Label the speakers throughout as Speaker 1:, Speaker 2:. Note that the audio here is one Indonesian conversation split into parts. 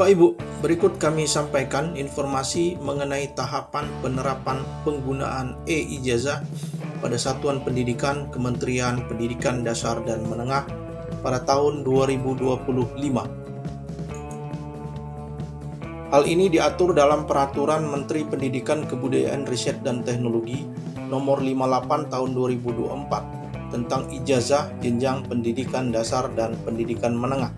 Speaker 1: Bapak Ibu, berikut kami sampaikan informasi mengenai tahapan penerapan penggunaan e-ijazah pada Satuan Pendidikan Kementerian Pendidikan Dasar dan Menengah pada tahun 2025. Hal ini diatur dalam Peraturan Menteri Pendidikan Kebudayaan Riset dan Teknologi Nomor 58 Tahun 2024 tentang ijazah jenjang pendidikan dasar dan pendidikan menengah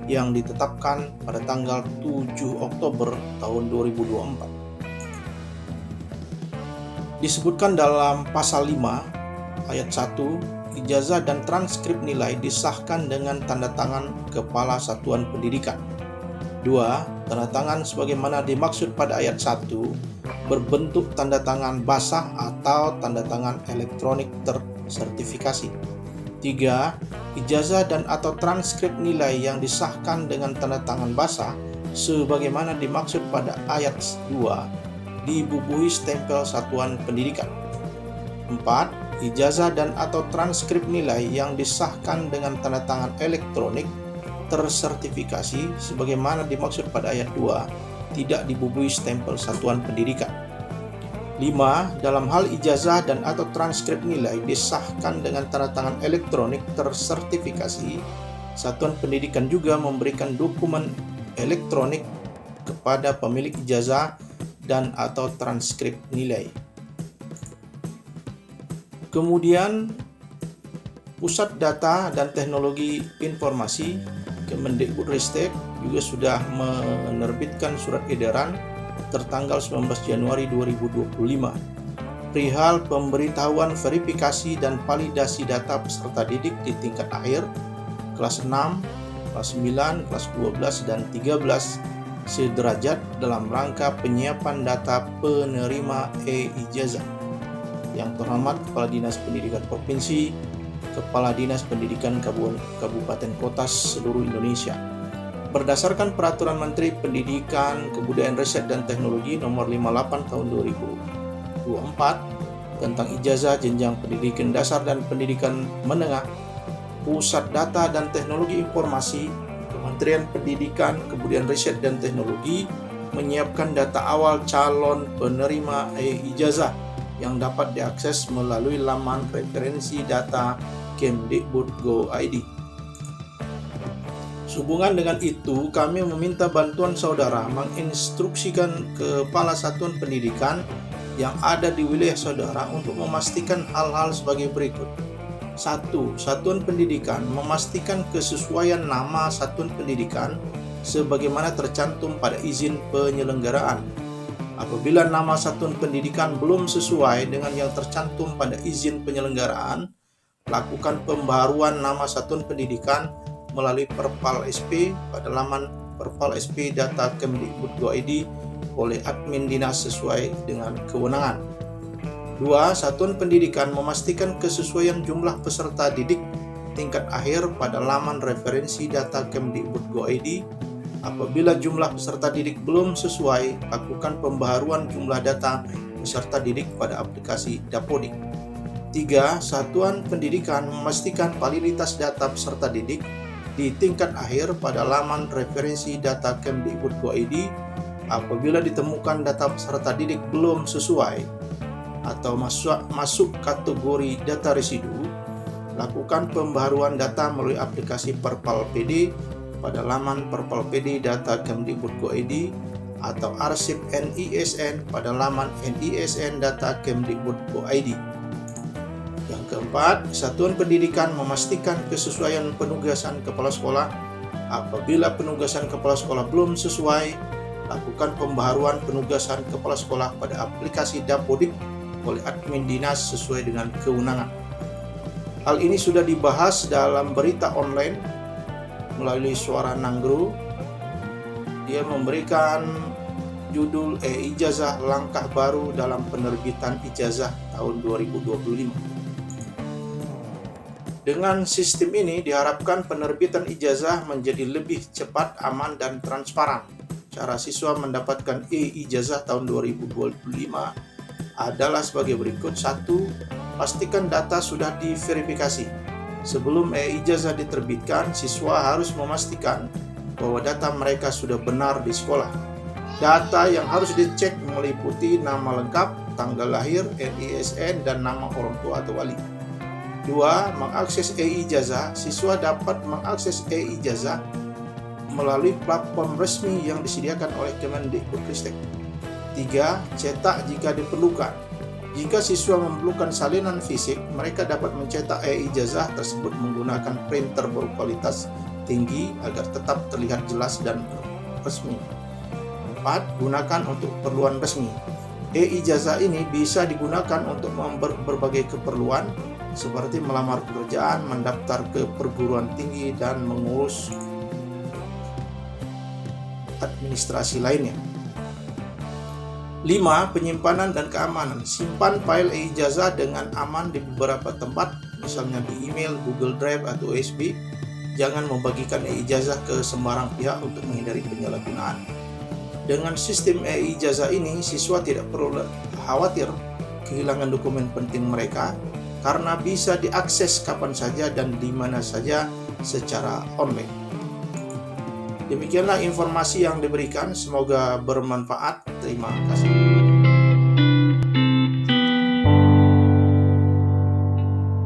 Speaker 1: yang ditetapkan pada tanggal 7 Oktober tahun 2024. Disebutkan dalam pasal 5 ayat 1, ijazah dan transkrip nilai disahkan dengan tanda tangan Kepala Satuan Pendidikan. 2. Tanda tangan sebagaimana dimaksud pada ayat 1 berbentuk tanda tangan basah atau tanda tangan elektronik tersertifikasi. 3. Ijazah dan atau transkrip nilai yang disahkan dengan tanda tangan basah sebagaimana dimaksud pada ayat 2 dibubuhi stempel Satuan Pendidikan. 4. Ijazah dan atau transkrip nilai yang disahkan dengan tanda tangan elektronik tersertifikasi sebagaimana dimaksud pada ayat 2 tidak dibubuhi stempel Satuan Pendidikan. 5. Dalam hal ijazah dan atau transkrip nilai disahkan dengan tanda tangan elektronik tersertifikasi, Satuan Pendidikan juga memberikan dokumen elektronik kepada pemilik ijazah dan atau transkrip nilai. Kemudian, Pusat Data dan Teknologi Informasi Kemendikbudristek juga sudah menerbitkan surat edaran tertanggal 19 Januari 2025 perihal pemberitahuan verifikasi dan validasi data peserta didik di tingkat akhir kelas 6, kelas 9, kelas 12, dan 13 sederajat dalam rangka penyiapan data penerima e-ijazah. Yang terhormat Kepala Dinas Pendidikan Provinsi, Kepala Dinas Pendidikan Kabupaten Kota seluruh Indonesia. Berdasarkan Peraturan Menteri Pendidikan, Kebudayaan Riset dan Teknologi Nomor 58 Tahun 2024 tentang ijazah jenjang pendidikan dasar dan pendidikan menengah, Pusat Data dan Teknologi Informasi Kementerian Pendidikan, Kebudayaan Riset dan Teknologi menyiapkan data awal calon penerima e-ijazah yang dapat diakses melalui laman referensi data Kemdikbud.go.id. Sehubungan dengan itu, kami meminta bantuan saudara menginstruksikan Kepala Satuan Pendidikan yang ada di wilayah saudara untuk memastikan hal-hal sebagai berikut. 1. Satuan Pendidikan memastikan kesesuaian nama Satuan Pendidikan sebagaimana tercantum pada izin penyelenggaraan. Apabila nama Satuan Pendidikan belum sesuai dengan yang tercantum pada izin penyelenggaraan, lakukan pembaruan nama Satuan Pendidikan melalui Perpal SP pada laman Perpal SP data Kemdikbud.go.id oleh admin dinas sesuai dengan kewenangan. 2. Satuan Pendidikan memastikan kesesuaian jumlah peserta didik tingkat akhir pada laman referensi data Kemdikbud.go.id. Apabila jumlah peserta didik belum sesuai, lakukan pembaharuan jumlah data peserta didik pada aplikasi Dapodik. 3. Satuan Pendidikan memastikan validitas data peserta didik di tingkat akhir pada laman referensi data Kemdikbud.go.id. Apabila ditemukan data peserta didik belum sesuai atau masuk kategori data residu, lakukan pembaharuan data melalui aplikasi Perpal PD pada laman Perpal PD data Kemdikbud.go.id atau arsip NISN pada laman NISN data Kemdikbud.go.id. Yang keempat, Satuan Pendidikan memastikan kesesuaian penugasan kepala sekolah. Apabila penugasan kepala sekolah belum sesuai, lakukan pembaharuan penugasan kepala sekolah pada aplikasi Dapodik oleh admin dinas sesuai dengan kewenangan. Hal ini sudah dibahas dalam berita online melalui Suara Nanggro. Dia memberikan judul e-ijazah langkah baru dalam penerbitan ijazah tahun 2025. Dengan sistem ini diharapkan penerbitan ijazah menjadi lebih cepat, aman, dan transparan. Cara siswa mendapatkan e-ijazah tahun 2025 adalah sebagai berikut. 1. Pastikan data sudah diverifikasi. Sebelum e-ijazah diterbitkan, siswa harus memastikan bahwa data mereka sudah benar di sekolah. Data yang harus dicek meliputi nama lengkap, tanggal lahir, NISN, dan nama orang tua atau wali. 2. Mengakses e-ijazah. Siswa dapat mengakses e-ijazah melalui platform resmi yang disediakan oleh Kemendikbudristek. 3. Cetak jika diperlukan. Jika siswa memerlukan salinan fisik, mereka dapat mencetak e-ijazah tersebut menggunakan printer berkualitas tinggi agar tetap terlihat jelas dan resmi. 4. Gunakan untuk keperluan resmi. E-ijazah ini bisa digunakan untuk berbagai keperluan seperti melamar pekerjaan, mendaftar ke perguruan tinggi, dan mengurus administrasi lainnya. 5. Penyimpanan dan keamanan. Simpan file e-ijazah dengan aman di beberapa tempat, misalnya di email, Google Drive, atau USB. Jangan membagikan e-ijazah ke sembarang pihak untuk menghindari penyalahgunaan. Dengan sistem e-ijazah ini, siswa tidak perlu khawatir kehilangan dokumen penting mereka karena bisa diakses kapan saja dan di mana saja secara online. Demikianlah informasi yang diberikan, semoga bermanfaat. Terima kasih.